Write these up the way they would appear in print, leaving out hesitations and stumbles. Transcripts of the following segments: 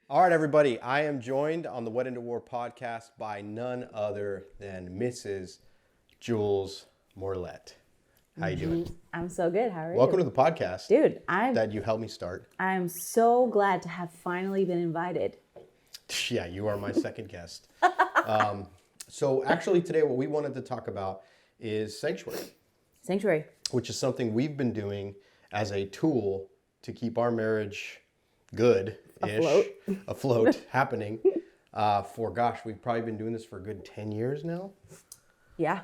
All right, everybody. I am joined on the Wed Into War podcast by none other than Mrs. Jules Morlett. How you doing? I'm so good. How are you? Welcome to the podcast, Dude, that you helped me start. I'm so glad to have finally been invited. Yeah, you are my second guest. So actually today what we wanted to talk about is sanctuary, Sanctuary. which is something we've been doing as a tool to keep our marriage good-ish, afloat happening. We've probably been doing this for a good 10 years now. Yeah.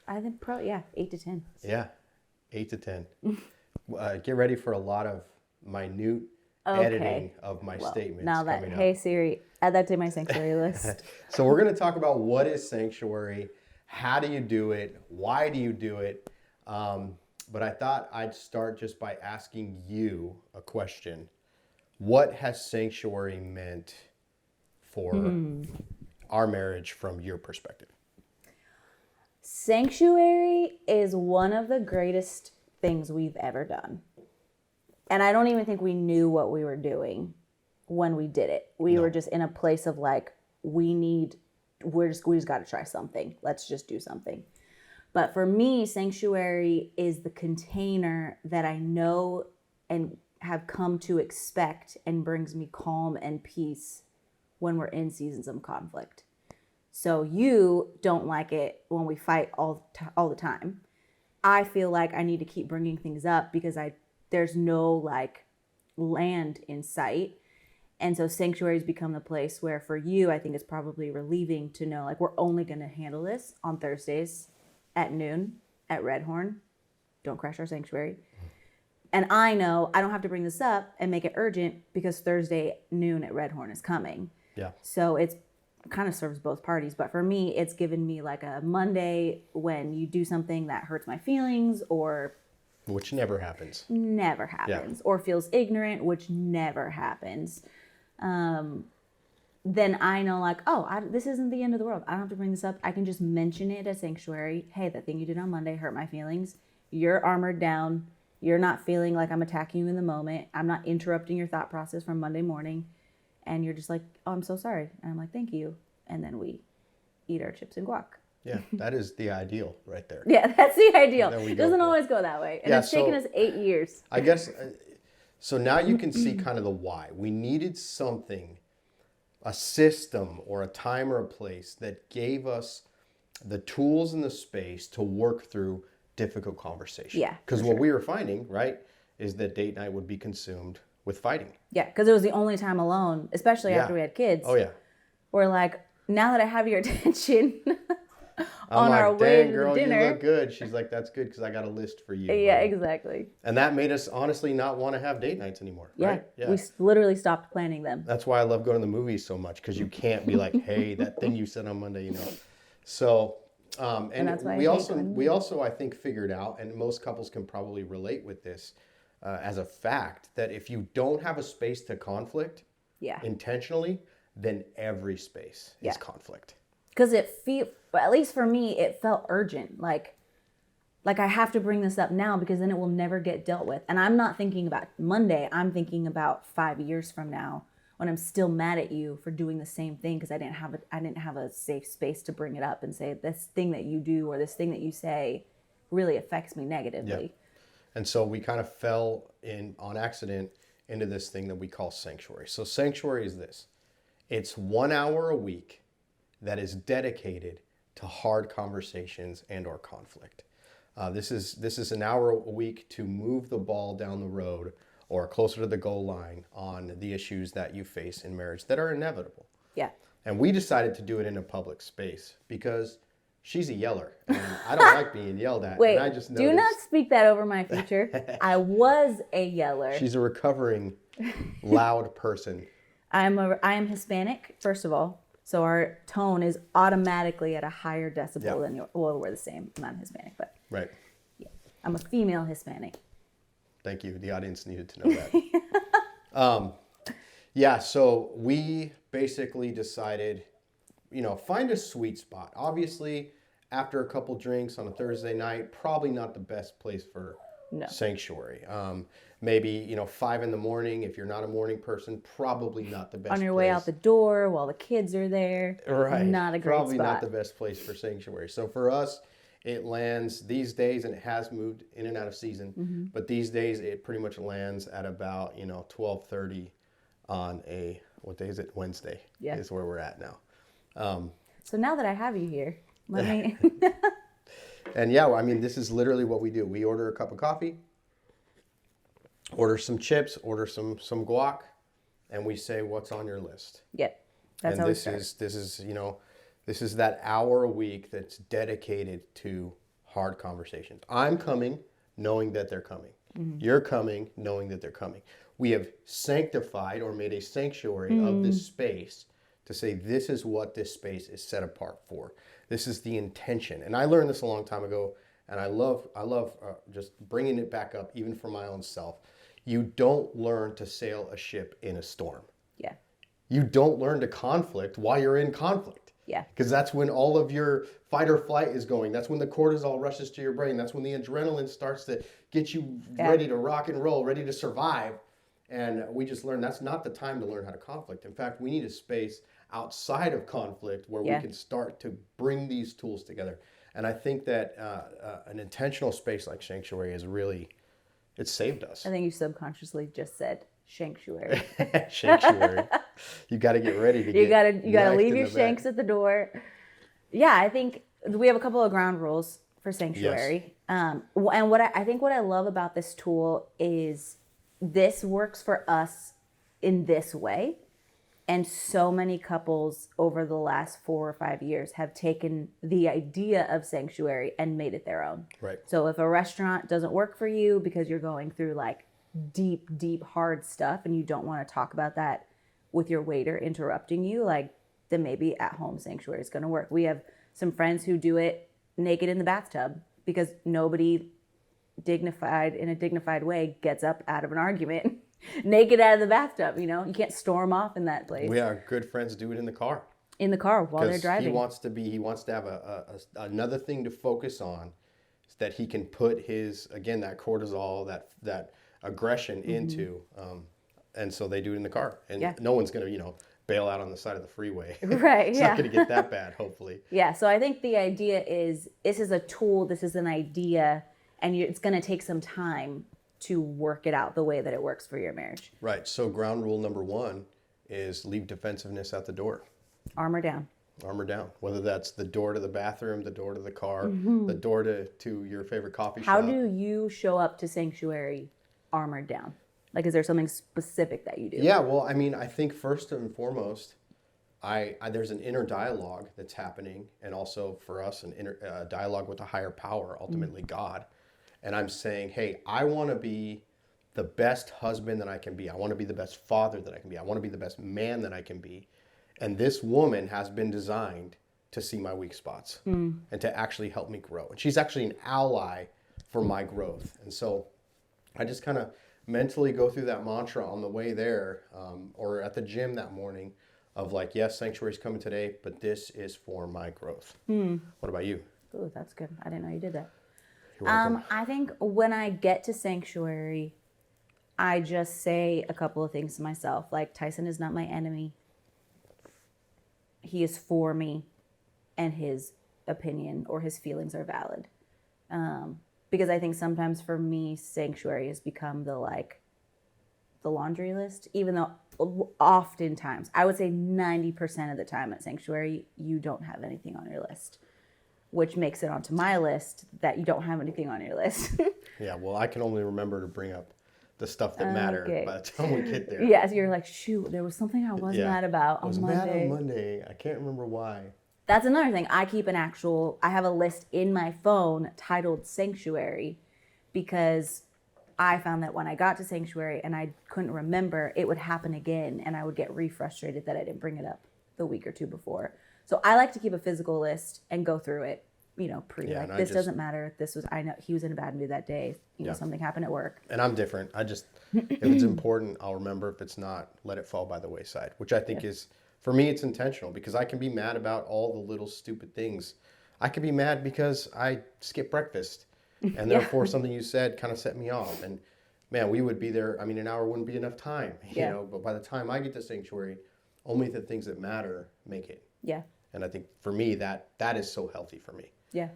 I think probably, 8 to 10. Yeah, 8 to 10. Get ready for a lot of minute editing of my statements Now that, coming hey up. Siri, add that to my sanctuary list. So we're going to talk about what is sanctuary, how do you do it, why do you do it. But I thought I'd start just by asking you a question. What has sanctuary meant for our marriage from your perspective? Sanctuary is one of the greatest things we've ever done. And I don't even think we knew what we were doing when we did it. We were just in a place of like, we just got to try something. Let's just do something. But for me, sanctuary is the container that I know and have come to expect and brings me calm and peace when we're in seasons of conflict. So you don't like it when we fight all the time. I feel like I need to keep bringing things up because there's no like land in sight. And so sanctuaries become the place where for you, I think it's probably relieving to know like we're only going to handle this on Thursdays at noon at Red Horn. Don't crash our sanctuary. And I know I don't have to bring this up and make it urgent because Thursday noon at Red Horn is coming. Yeah. So it's kind of serves both parties. But for me, it's given me like a Monday when you do something that hurts my feelings or Which never happens. or feels ignorant, which never happens. Then I know like, this isn't the end of the world. I don't have to bring this up. I can just mention it at sanctuary. Hey, that thing you did on Monday hurt my feelings. You're armored down. You're not feeling like I'm attacking you in the moment. I'm not interrupting your thought process from Monday morning. And you're just like, oh, I'm so sorry. And I'm like, thank you. And then we eat our chips and guac. Yeah, that is the ideal right there. Yeah, that's the ideal. There we It go doesn't for it. always go that way. And Yeah, it's taken us 8 years. I guess, so now you can see kind of the why. We needed something, a system or a time or a place that gave us the tools and the space to work through difficult conversation. Yeah, Because what we were finding, right, is that date night would be consumed with fighting. Yeah, because it was the only time alone, especially after we had kids. Oh, yeah. We're like, now that I have your attention I'm on like, our way dang, to girl, the dinner. you look good. She's like, that's good because I got a list for you. Yeah, buddy. exactly. And that made us honestly not want to have date nights anymore. Yeah, Right? we literally stopped planning them. That's why I love going to the movies so much because you can't be like, hey, that thing you said on Monday, So, and that's why we I hate also going to we also I think figured out, and most couples can probably relate with this as a fact, that if you don't have a space to conflict intentionally, then every space is conflict. Because at least for me, it felt urgent. Like I have to bring this up now because then it will never get dealt with. And I'm not thinking about Monday. I'm thinking about 5 years from now when I'm still mad at you for doing the same thing because I didn't have a safe space to bring it up and say this thing that you do or this thing that you say really affects me negatively. Yeah. And so we kind of fell on accident into this thing that we call sanctuary. So sanctuary is this. It's 1 hour a week that is dedicated to hard conversations and or conflict. This is an hour a week to move the ball down the road or closer to the goal line on the issues that you face in marriage that are inevitable. Yeah. And we decided to do it in a public space because she's a yeller and I don't like being yelled at. Wait, and I just do not speak that over my future. I was a yeller. She's a recovering loud person. I am Hispanic, first of all. So our tone is automatically at a higher decibel than yours. Well, we're the same. I'm not Hispanic, but Right. yeah, I'm a female Hispanic. Thank you. The audience needed to know that. So we basically decided, find a sweet spot. Obviously, after a couple drinks on a Thursday night, probably not the best place for No. sanctuary. Maybe, 5 in the morning. If you're not a morning person, probably not the best On your way out the door while the kids are there. Right. Not a great Probably spot. not the best place for sanctuary. So for us, it lands these days, and it has moved in and out of season, but these days it pretty much lands at about 12:30 on what day is it? Wednesday. Yeah. Is where we're at now. So now that I have you here, let me. And yeah, I mean, this is literally what we do. We order a cup of coffee, order some chips, order some guac, and we say, "What's on your list?" Yep. That's And how we this start. this is that hour a week that's dedicated to hard conversations. I'm coming knowing that they're coming. You're coming knowing that they're coming. We have sanctified or made a sanctuary of this space to say this is what this space is set apart for. This is the intention. And I learned this a long time ago, and I love just bringing it back up even for my own self. You don't learn to sail a ship in a storm. Yeah. You don't learn to conflict while you're in conflict. Yeah. Because that's when all of your fight or flight is going. That's when the cortisol rushes to your brain. That's when the adrenaline starts to get you ready to rock and roll, ready to survive. And we just learned that's not the time to learn how to conflict. In fact, we need a space outside of conflict where we can start to bring these tools together. And I think that an intentional space like Sanctuary is really, it's saved us. I think you subconsciously just said sanctuary. Sanctuary. You got to get ready to You gotta leave your shanks at the door. Yeah, I think we have a couple of ground rules for sanctuary. Yes. And I think what I love about this tool is this works for us in this way. And so many couples over the last 4 or 5 years have taken the idea of sanctuary and made it their own. Right. So if a restaurant doesn't work for you because you're going through like deep, hard stuff and you don't want to talk about that with your waiter interrupting you, like then maybe at home sanctuary is going to work. We have some friends who do it naked in the bathtub because nobody in a dignified way gets up out of an argument naked out of the bathtub. You can't storm off in that place. We have good friends do it in the car. In the car while they're driving. He wants to have another thing to focus on, so that he can put that cortisol, that aggression into, and so they do it in the car. And no one's going to, bail out on the side of the freeway. Right. It's not going to get that bad, hopefully. Yeah. So I think the idea is this is a tool, this is an idea, and it's going to take some time to work it out the way that it works for your marriage. Right. So ground rule number 1 is leave defensiveness at the door. Armor down. Armor down. Whether that's the door to the bathroom, the door to the car, the door to your favorite coffee shop. How do you show up to sanctuary armored down? Like, is there something specific that you do? Yeah, well, I mean, I think first and foremost, there's an inner dialogue that's happening, and also for us, an inner dialogue with a higher power, ultimately God. And I'm saying, hey, I want to be the best husband that I can be. I want to be the best father that I can be. I want to be the best man that I can be. And this woman has been designed to see my weak spots and to actually help me grow. And she's actually an ally for my growth. And so I just kind of mentally go through that mantra on the way there or at the gym that morning of like, yes, sanctuary's coming today, but this is for my growth. What about you? Oh, that's good. I didn't know you did that. You're welcome. I think when I get to sanctuary, I just say a couple of things to myself. Like, Tyson is not my enemy. He is for me, and his opinion or his feelings are valid. Because I think sometimes for me, sanctuary has become the laundry list, even though oftentimes, I would say 90% of the time at sanctuary, you don't have anything on your list, which makes it onto my list that you don't have anything on your list. Yeah, well, I can only remember to bring up the stuff that matter by the time we get there. Yeah, so you're like, shoot, there was something I was mad about on Monday. I was mad on Monday. I can't remember why. That's another thing. I have a list in my phone titled Sanctuary because I found that when I got to Sanctuary and I couldn't remember, it would happen again and I would get re-frustrated that I didn't bring it up the week or two before. So I like to keep a physical list and go through it, this doesn't matter. I know he was in a bad mood that day. Something happened at work. And I'm different. If it's important, I'll remember. If it's not, let it fall by the wayside, which I think is, for me, it's intentional because I can be mad about all the little stupid things. I can be mad because I skipped breakfast And therefore something you said kind of set me off. And man, we would be there. I mean, an hour wouldn't be enough time, you Yeah. know, but by the time I get to sanctuary, only the things that matter make it. Yeah. And I think for me, that is so healthy for me. Yeah.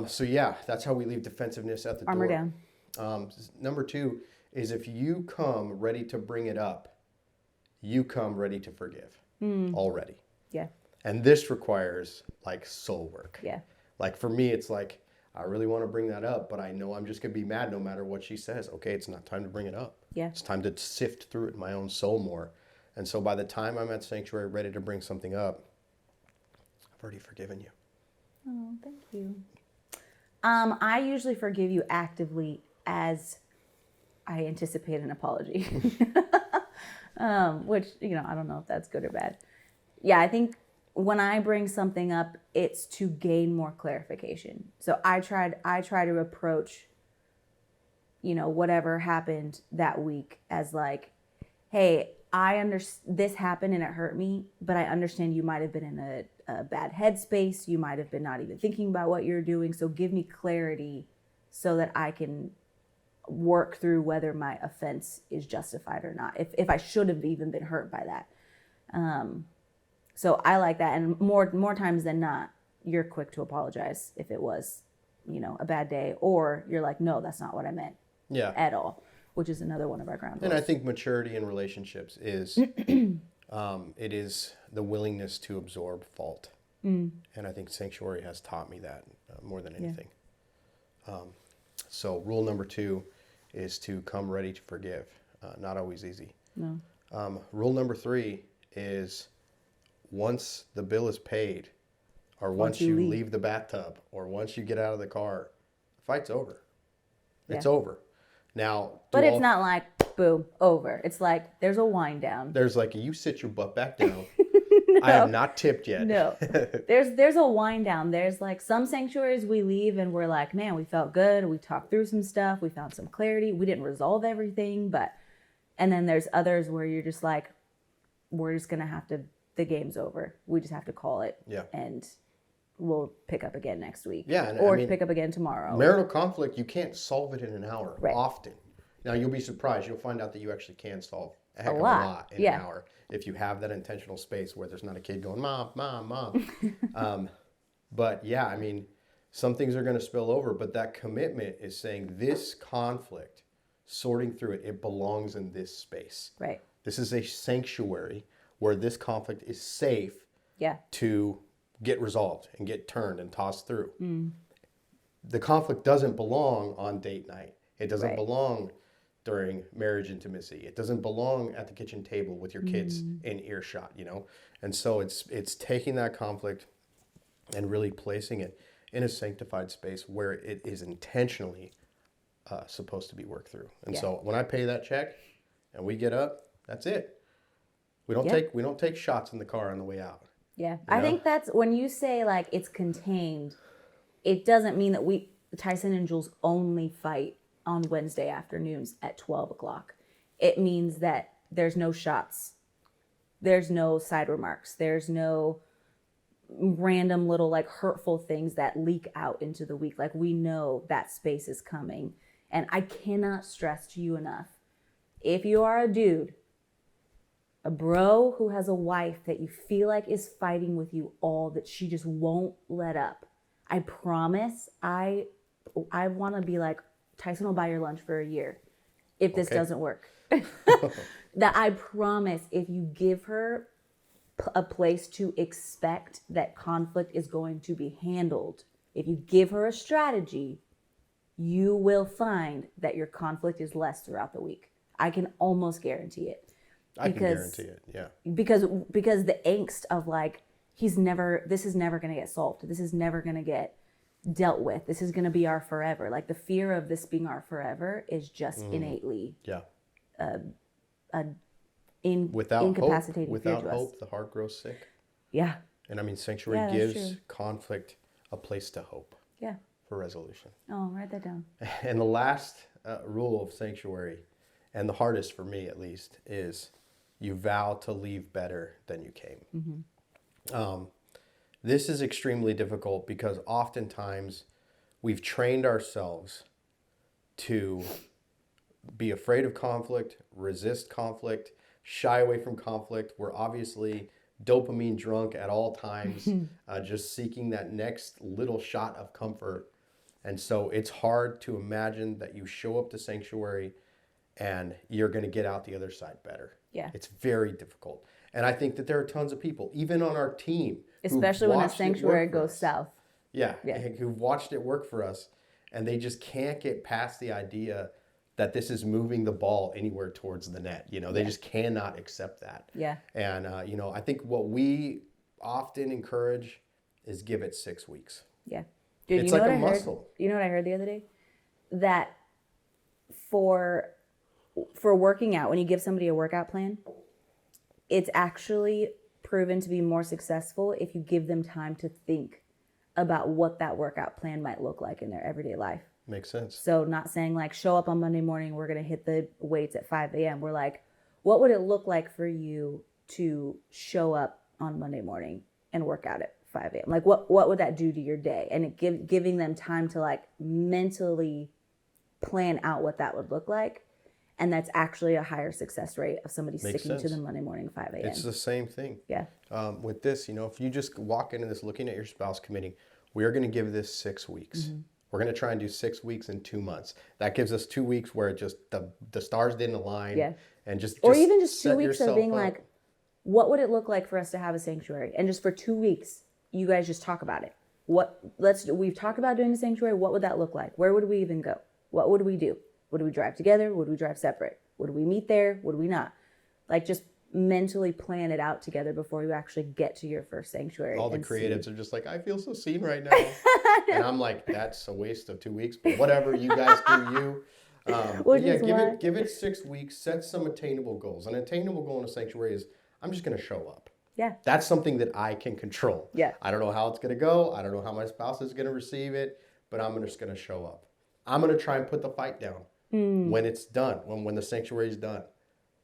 So yeah, that's how we leave defensiveness at the Armor door. down. Number 2 is if you come ready to bring it up, you come ready to forgive already. Yeah. And this requires like soul work. Yeah. Like for me, it's like, I really want to bring that up, but I know I'm just going to be mad no matter what she says. Okay, it's not time to bring it up. Yeah. It's time to sift through it in my own soul more. And so by the time I'm at sanctuary ready to bring something up, I've already forgiven you. Oh, thank you. I usually forgive you actively as I anticipate an apology. Which, I don't know if that's good or bad. Yeah, I think when I bring something up, it's to gain more clarification. So I try to approach, whatever happened that week as like, hey, this happened and it hurt me, but I understand you might have been in a bad headspace. You might have been not even thinking about what you're doing. So give me clarity so that I can work through whether my offense is justified or not. If I should have even been hurt by that. So I like that. And more times than not, you're quick to apologize if it was, a bad day, or you're like, no, that's not what I meant. Yeah. At all, which is another one of our ground rules. And I think maturity in relationships is, it is the willingness to absorb fault. And I think sanctuary has taught me that more than anything. Yeah. So rule number 2 is to come ready to forgive. Not always easy. No. Rule number 3 is once the bill is paid, or once you leave the bathtub, or once you get out of the car, the fight's over. Yeah. It's over. Now, but it's not like, boom, over. It's like, there's a wind down. There's like, you sit your butt back down. No. I have not tipped yet. No. There's a wind down. There's like some sanctuaries we leave and we're like, man, we felt good. We talked through some stuff. We found some clarity. We didn't resolve everything, and then there's others where you're just like, we're just going to have to, the game's over. We just have to call it. Yeah. And we'll pick up again next week. Yeah. Or pick up again tomorrow. Marital conflict, you can't solve it in an hour often. Now, you'll be surprised. You'll find out that you actually can solve a heck of a lot in an hour if you have that intentional space where there's not a kid going, Mom, Mom, Mom. But yeah, I mean, some things are going to spill over, but that commitment is saying this conflict, sorting through it, it belongs in this space. Right. This is a sanctuary where this conflict is safe to get resolved and get turned and tossed through. The conflict doesn't belong on date night. It doesn't belong during marriage intimacy. It doesn't belong at the kitchen table with your kids in earshot, And so it's taking that conflict and really placing it in a sanctified space where it is intentionally supposed to be worked through. And so when I pay that check and we get up, that's it. We don't take shots in the car on the way out. Yeah. I think that's when you say like it's contained, it doesn't mean that Tyson and Jules only fight on Wednesday afternoons at 12 o'clock. It means that there's no shots. There's no side remarks. There's no random little like hurtful things that leak out into the week. Like we know that space is coming. And I cannot stress to you enough, if you are a dude, a bro who has a wife that you feel like is fighting with you all, that she just won't let up, I promise I want to be like, Tyson will buy your lunch for a year if this doesn't work. That I promise, if you give her a place to expect that conflict is going to be handled, if you give her a strategy, you will find that your conflict is less throughout the week. I can almost guarantee it. I can guarantee it, yeah. Because the angst of like, this is never going to get solved. This is never going to get dealt with. This is going to be our forever. Like the fear of this being our forever is just innately incapacitating without fear to hope, us. the heart grows sick. Yeah. And I mean, sanctuary gives conflict a place to hope for resolution. Oh, write that down. And the last rule of sanctuary, and the hardest for me at least, is you vow to leave better than you came. This is extremely difficult because oftentimes we've trained ourselves to be afraid of conflict, resist conflict, shy away from conflict. We're obviously dopamine drunk at all times, just seeking that next little shot of comfort. And so it's hard to imagine that you show up to Sanctuary and you're going to get out the other side better. Yeah. It's very difficult. And I think that there are tons of people, even on our team, especially when a Sanctuary goes south. Yeah, who've watched it work for us, and they just can't get past the idea that this is moving the ball anywhere towards the net. You know, they just cannot accept that. Yeah. And, you know, I think what we often encourage is give it 6 weeks. Yeah. Dude, it's you know like what a I muscle. Heard? You know what I heard the other day? That for working out, when you give somebody a workout plan, it's actually proven to be more successful if you give them time to think about what that workout plan might look like in their everyday life. Makes sense. So not saying like, show up on Monday morning, we're going to hit the weights at 5 a.m. We're like, what would it look like for you to show up on Monday morning and work out at 5 a.m.? Like, what would that do to your day? And giving them time to like mentally plan out what that would look like. And that's actually a higher success rate of somebody sticking to the Monday morning 5 a.m. It's the same thing. Yeah. With this, you know, if you just walk into this looking at your spouse committing, we are going to give this 6 weeks. Mm-hmm. We're going to try and do 6 weeks in 2 months. That gives us 2 weeks where it just the stars didn't align. Yeah. And just or even just 2 weeks of being up. like, what would it look like for us to have a sanctuary? And just for 2 weeks, you guys just talk about it. We've talked about doing a sanctuary. What would that look like? Where would we even go? What would we do? Would we drive together? Would we drive separate? Would we meet there? Would we not? Like, just mentally plan it out together before you actually get to your first sanctuary. All the creatives are just like, I feel so seen right now. And I'm like, that's a waste of 2 weeks, but whatever, you guys do you. Give it 6 weeks, set some attainable goals. An attainable goal in a sanctuary is, I'm just going to show up. Yeah. That's something that I can control. Yeah. I don't know how it's going to go. I don't know how my spouse is going to receive it, but I'm just going to show up. I'm going to try and put the fight down when it's done, when the sanctuary is done.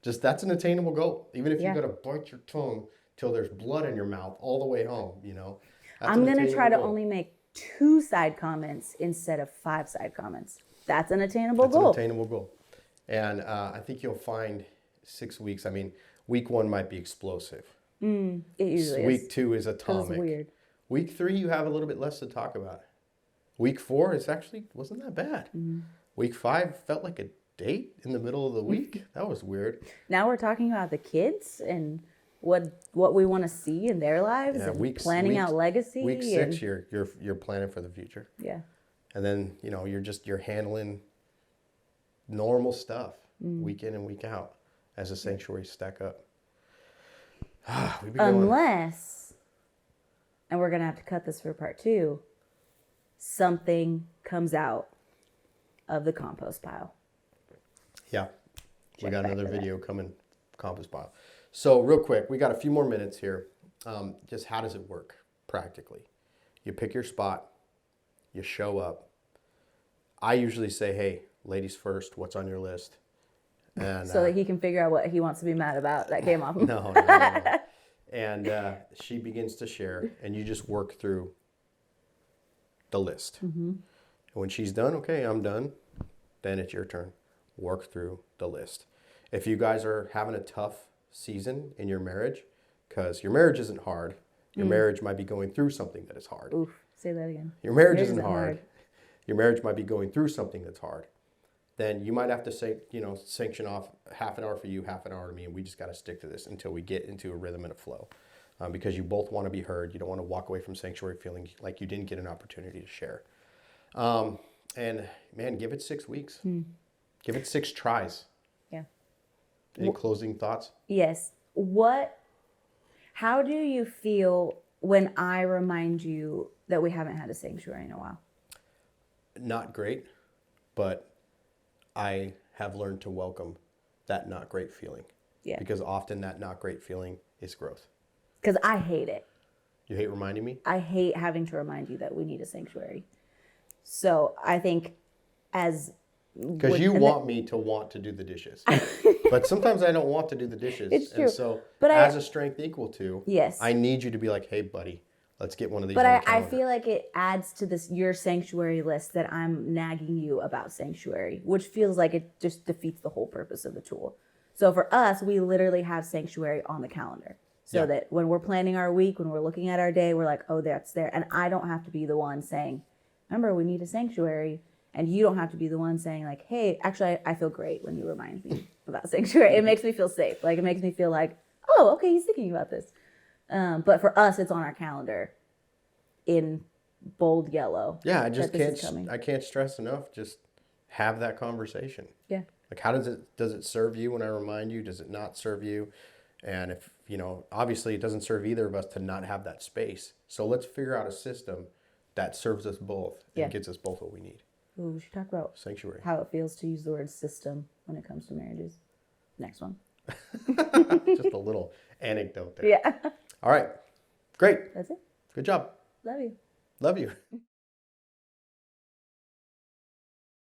Just that's an attainable goal. Even if you got to bite your tongue till there's blood in your mouth all the way home, you know. I'm going to try to only make 2 side comments instead of 5 side comments. That's an attainable goal. That's an attainable goal. And I think you'll find 6 weeks. I mean, week 1 might be explosive. It usually is. Week 2 is atomic. It's weird. Week 3, you have a little bit less to talk about. Week 4, it's actually wasn't that bad. Week 5 felt like a date in the middle of the week. That was weird. Now we're talking about the kids and what we want to see in their lives and planning out legacy. Week 6, you're planning for the future. Yeah. And then, you know, you're handling normal stuff week in and week out as the sanctuaries stack up. Unless, and we're going to have to cut this for part 2, something comes out of the compost pile. Yeah. We got another video coming, compost pile. So real quick, we got a few more minutes here. Just how does it work practically? You pick your spot, you show up. I usually say, hey, ladies first, what's on your list? And so that he can figure out what he wants to be mad about that came off him. No. And she begins to share, and you just work through the list. And when she's done, okay, I'm done. Then it's your turn. Work through the list. If you guys are having a tough season in your marriage, because your marriage isn't hard, your marriage might be going through something that is hard. Oof, say that again. Your marriage isn't hard. Your marriage might be going through something that's hard. Then you might have to say, sanction off half an hour for you, half an hour to me, and we just got to stick to this until we get into a rhythm and a flow. Because you both want to be heard. You don't want to walk away from sanctuary feeling like you didn't get an opportunity to share. And man, give it 6 weeks. Give it 6 tries. Yeah. Any closing thoughts? Yes. How do you feel when I remind you that we haven't had a sanctuary in a while? Not great, but I have learned to welcome that not great feeling. Yeah. Because often that not great feeling is growth. Because I hate it. You hate reminding me? I hate having to remind you that we need a sanctuary. So I think because you want me to want to do the dishes. But sometimes I don't want to do the dishes. It's true. And so but as a strength equal to, yes, I need you to be like, hey, buddy, Let's get one of these But on the I calendar. feel like it adds to this your sanctuary list that I'm nagging you about sanctuary, which feels like it just defeats the whole purpose of the tool. So for us, we literally have sanctuary on the calendar. So Yeah. that when we're planning our week, when we're looking at our day, we're like, oh, that's there. And I don't have to be the one saying, remember, we need a sanctuary. And you don't have to be the one saying like, hey, actually, I feel great when you remind me about sanctuary. It makes me feel safe. Like it makes me feel like, oh, okay, he's thinking about this. But for us, it's on our calendar in bold yellow. Yeah, that this is coming. I can't stress enough. Just have that conversation. Yeah. Like, how does it serve you when I remind you? Does it not serve you? And if, obviously it doesn't serve either of us to not have that space. So let's figure out a system that serves us both and Yeah. gets us both what we need. Ooh, we should talk about Sanctuary. how it feels to use the word system when it comes to marriages. Next one. Just a little anecdote there. Yeah. All right. Great. That's it. Good job. Love you. Love you.